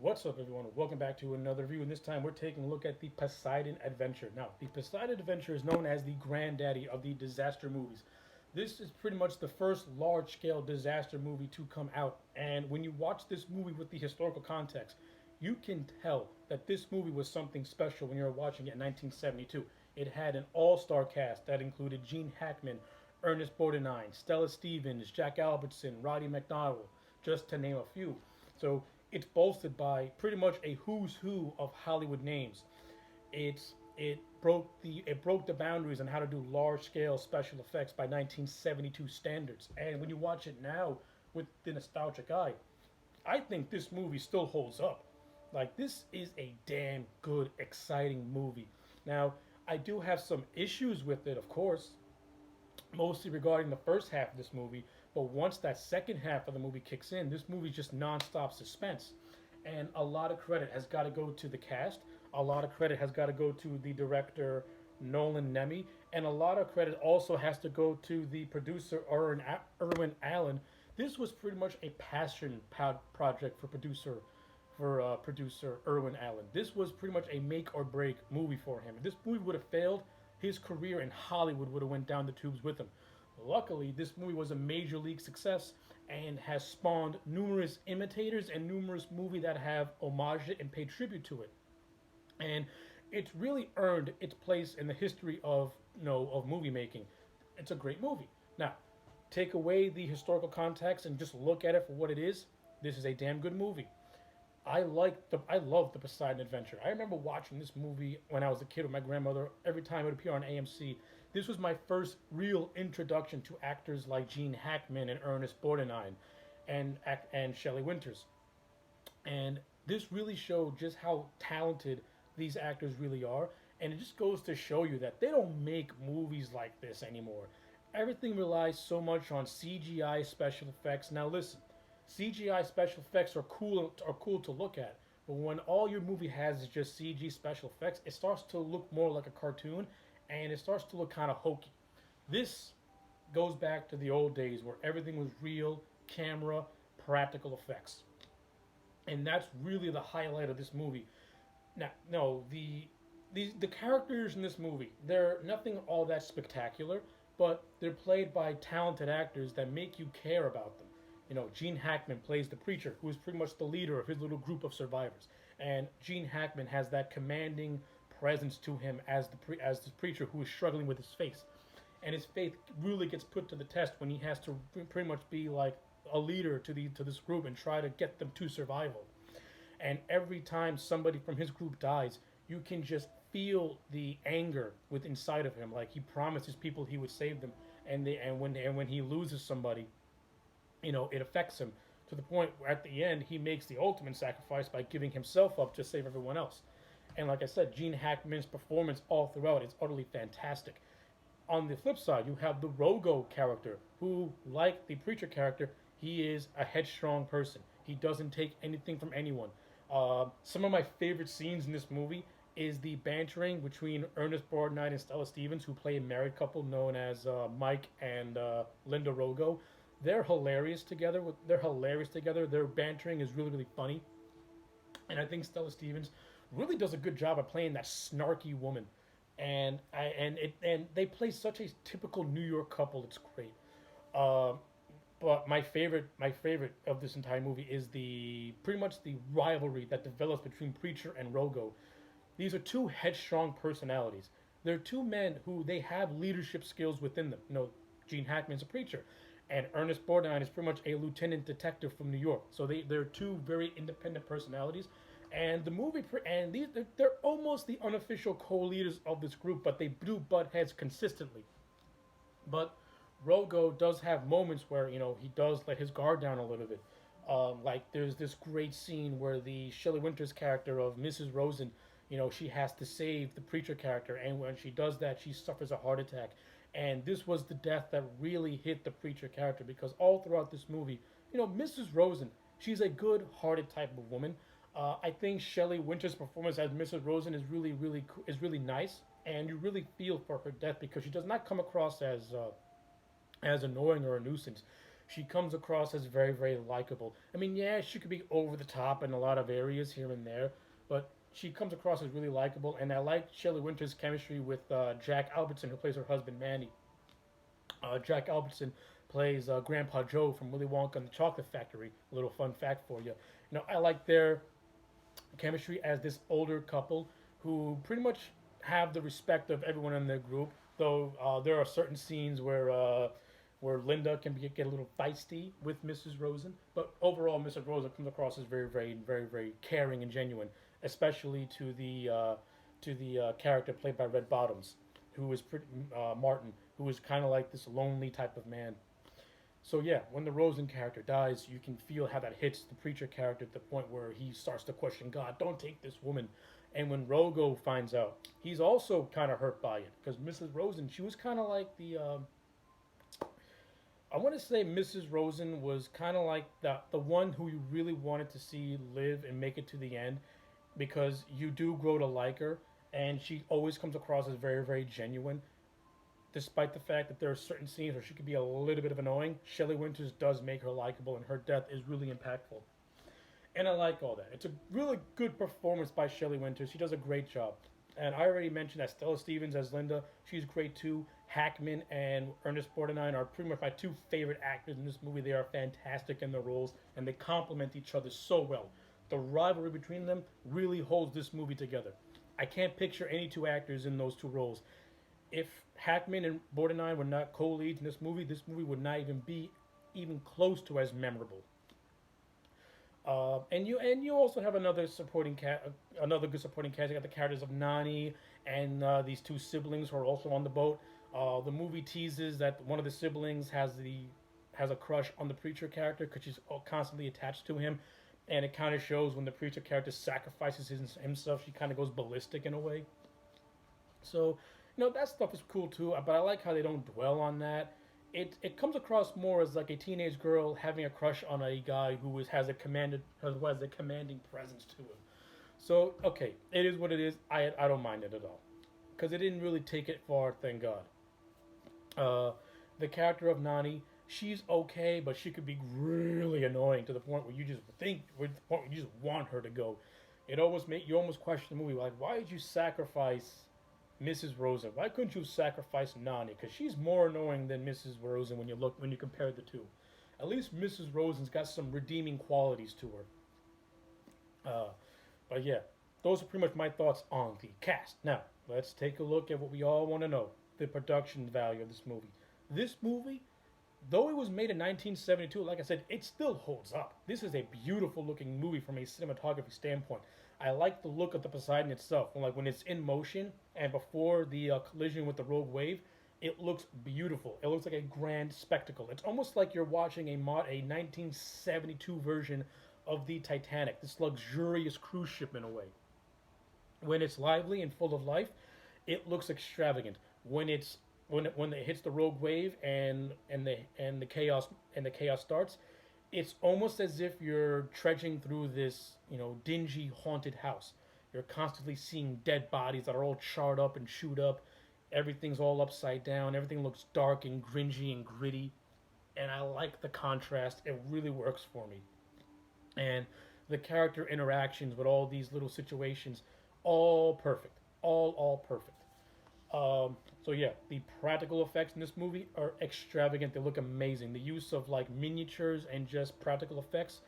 What's up, everyone? Welcome back to another review, and this time we're taking a look at the Poseidon Adventure. Now, the Poseidon Adventure is known as the granddaddy of the disaster movies. This is pretty much the first large-scale disaster movie to come out, and when you watch this movie with the historical context, you can tell that this movie was something special when you were watching it in 1972. It had an all-star cast that included Gene Hackman, Ernest Borgnine, Stella Stevens, Jack Albertson, Roddy McDowell, just to name a few. So it's bolstered by pretty much a who's who of Hollywood names. It broke the boundaries on how to do large scale special effects by 1972 standards. And when you watch it now with the nostalgic eye, I think this movie still holds up. Like, this is a damn good, exciting movie. Now, I do have some issues with it, of course, mostly regarding the first half of this movie. But once that second half of the movie kicks in, this movie's just nonstop suspense. And a lot of credit has got to go to the cast. A lot of credit has got to go to the director, Nolan Nemi. And a lot of credit also has to go to the producer, Irwin Allen. This was pretty much a passion project for producer Irwin Allen. This was pretty much a make or break movie for him. If this movie would have failed, his career in Hollywood would have went down the tubes with him. Luckily, this movie was a major league success and has spawned numerous imitators and numerous movies that have homaged it and paid tribute to it. And it's really earned its place in the history of of movie making. It's a great movie. Now, take away the historical context and just look at it for what it is. This is a damn good movie. I love the Poseidon Adventure. I remember watching this movie when I was a kid with my grandmother every time it would appear on AMC. This was my first real introduction to actors like Gene Hackman and Ernest Borgnine and Shelley Winters. And this really showed just how talented these actors really are. And it just goes to show you that they don't make movies like this anymore. Everything relies so much on CGI special effects. Now listen, CGI special effects are cool to look at, but when all your movie has is just CG special effects, it starts to look more like a cartoon, and it starts to look kind of hokey. This goes back to the old days where everything was real, camera, practical effects, and that's really the highlight of this movie. Now, no, the characters in this movie, they're nothing all that spectacular, but they're played by talented actors that make you care about them. Gene Hackman plays the preacher, who is pretty much the leader of his little group of survivors. And Gene Hackman has that commanding presence to him as as the preacher who is struggling with his faith. And his faith really gets put to the test when he has to pretty much be like a leader to this group and try to get them to survival. And every time somebody from his group dies, you can just feel the anger with inside of him. Like, he promises people he would save them, and when he loses somebody, it affects him to the point where at the end he makes the ultimate sacrifice by giving himself up to save everyone else. And like I said, Gene Hackman's performance all throughout is utterly fantastic. On the flip side, you have the Rogo character, who, like the preacher character, he is a headstrong person. He doesn't take anything from anyone. Some of my favorite scenes in this movie is the bantering between Ernest Borgnine and Stella Stevens, who play a married couple known as Mike and Linda Rogo. They're hilarious together. They're hilarious together. Their bantering is really, really funny, and I think Stella Stevens really does a good job of playing that snarky woman. And they play such a typical New York couple. It's great. Uh, but my favorite of this entire movie is the pretty much the rivalry that develops between Preacher and Rogo. These are two headstrong personalities. They're two men who they have leadership skills within them. Gene Hackman's a preacher, and Ernest Borgnine is pretty much a lieutenant detective from New York. So they're two very independent personalities, and the movie and they're almost the unofficial co-leaders of this group, but they do butt heads consistently. But Rogo does have moments where he does let his guard down a little bit. Like, there's this great scene where the Shelley Winters character of Mrs. Rosen, she has to save the preacher character, and when she does that, she suffers a heart attack. And this was the death that really hit the preacher character, because all throughout this movie, Mrs. Rosen, she's a good-hearted type of woman. I think Shelley Winters' performance as Mrs. Rosen is really nice, and you really feel for her death because she does not come across as annoying or a nuisance. She comes across as very, very likable. I mean, yeah, she could be over the top in a lot of areas here and there, but she comes across as really likable. And I like Shelley Winter's chemistry with Jack Albertson, who plays her husband Manny. Jack Albertson plays Grandpa Joe from Willy Wonka and the Chocolate Factory. A little fun fact for you. I like their chemistry as this older couple who pretty much have the respect of everyone in their group. Though there are certain scenes where Linda can get a little feisty with Mrs. Rosen, but overall Mrs. Rosen comes across as very, very, very, very caring and genuine, especially to the character played by Red Bottoms, who is pretty Martin, who is kind of like this lonely type of man. So yeah, when the Rosen character dies, you can feel how that hits the preacher character at the point where he starts to question God. Don't take this woman. And when Rogo finds out, he's also kind of hurt by it because Mrs. Rosen, she was kind of like the. I want to say Mrs. Rosen was kind of like the one who you really wanted to see live and make it to the end, because you do grow to like her, and she always comes across as very, very genuine despite the fact that there are certain scenes where she could be a little bit of annoying. Shelley Winters does make her likable, and her death is really impactful. And I like all that. It's a really good performance by Shelley Winters. She does a great job. And I already mentioned that Stella Stevens as Linda, she's great too. Hackman and Ernest Borgnine are pretty much my two favorite actors in this movie. They are fantastic in their roles, and they complement each other so well. The rivalry between them really holds this movie together. I can't picture any two actors in those two roles. If Hackman and Borgnine were not co-leads in this movie would not even be even close to as memorable. And you also have another good supporting cast. You got the characters of Nani and these two siblings who are also on the boat. The movie teases that one of the siblings has a crush on the preacher character because she's constantly attached to him, and it kind of shows when the preacher character sacrifices himself. She kind of goes ballistic in a way. So that stuff is cool too. But I like how they don't dwell on that. It comes across more as like a teenage girl having a crush on a guy who has a commanding presence to him. So okay, it is what it is. I don't mind it at all because it didn't really take it far, thank God. The character of Nani, she's okay, but she could be really annoying to the point where you just want her to go. You almost question the movie like, why did you sacrifice Mrs. Rosen? Why couldn't you sacrifice Nani? Because she's more annoying than Mrs. Rosen when you compare the two. At least Mrs. Rosen's got some redeeming qualities to her. But yeah, those are pretty much my thoughts on the cast. Now, let's take a look at what we all want to know: the production value of this movie. This movie, though it was made in 1972, like I said, it still holds up. This is a beautiful looking movie from a cinematography standpoint. I like the look of the Poseidon itself. Like when it's in motion and before the collision with the rogue wave, it looks beautiful. It looks like a grand spectacle. It's almost like you're watching a 1972 version of the Titanic, this luxurious cruise ship in a way. When it's lively and full of life, it looks extravagant. When it hits the rogue wave and the chaos starts, it's almost as if you're trudging through this dingy haunted house. You're constantly seeing dead bodies that are all charred up and chewed up. Everything's all upside down. Everything looks dark and gringy and gritty, and I like the contrast. It really works for me. And the character interactions with all these little situations, all perfect, all perfect. So yeah, the practical effects in this movie are extravagant. They look amazing. The use of like miniatures and just practical effects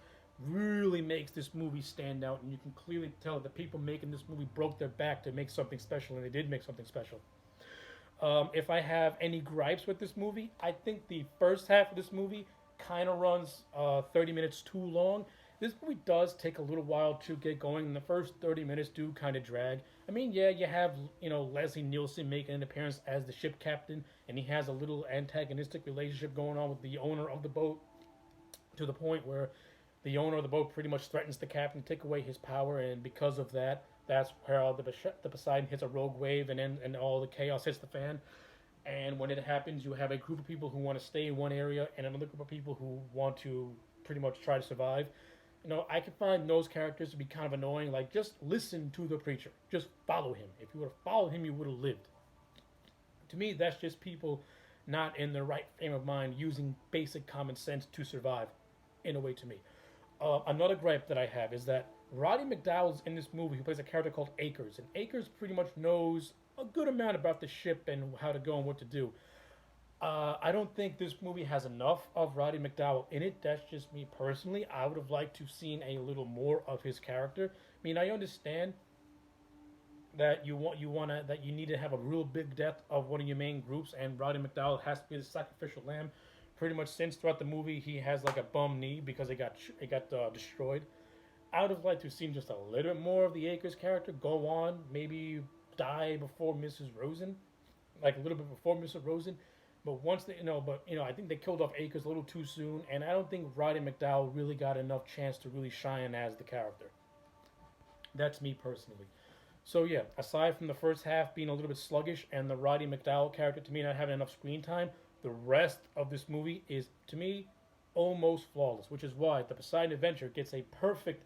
really makes this movie stand out, and you can clearly tell the people making this movie broke their back to make something special, and they did make something special. If I have any gripes with this movie, I think the first half of this movie kind of runs 30 minutes too long. This movie does take a little while to get going, and the first 30 minutes do kind of drag. I mean, yeah, you have, Leslie Nielsen making an appearance as the ship captain, and he has a little antagonistic relationship going on with the owner of the boat, to the point where the owner of the boat pretty much threatens the captain to take away his power, and because of that, that's how the Poseidon hits a rogue wave, and all the chaos hits the fan. And when it happens, you have a group of people who want to stay in one area, and another group of people who want to pretty much try to survive. I can find those characters to be kind of annoying. Like, just listen to the preacher. Just follow him. If you would have followed him, you would have lived. To me, that's just people not in the right frame of mind, using basic common sense to survive, in a way to me. Another gripe that I have is that Roddy McDowell's in this movie, who plays a character called Akers, and Akers pretty much knows a good amount about the ship and how to go and what to do. I don't think this movie has enough of Roddy McDowell in it. That's just me personally. I would have liked to have seen a little more of his character. I mean, I understand that you need to have a real big death of one of your main groups, and Roddy McDowell has to be the sacrificial lamb. Pretty much since throughout the movie, he has like a bum knee because it got destroyed. I would have liked to have seen just a little bit more of the Akers character go on, maybe die before Mrs. Rosen, like a little bit before Mrs. Rosen. But once they, I think they killed off Akers a little too soon, and I don't think Roddy McDowell really got enough chance to really shine as the character. That's me personally. So yeah, aside from the first half being a little bit sluggish and the Roddy McDowell character to me not having enough screen time, the rest of this movie is to me almost flawless, which is why the Poseidon Adventure gets a perfect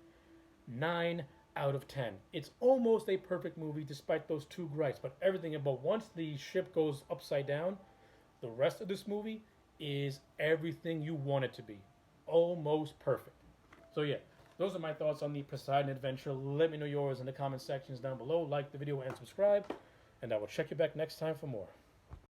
9 out of 10. It's almost a perfect movie despite those two gripes, but everything about once the ship goes upside down, the rest of this movie is everything you want it to be. Almost perfect. So yeah, those are my thoughts on the Poseidon Adventure. Let me know yours in the comment sections down below. Like the video and subscribe. And I will check you back next time for more.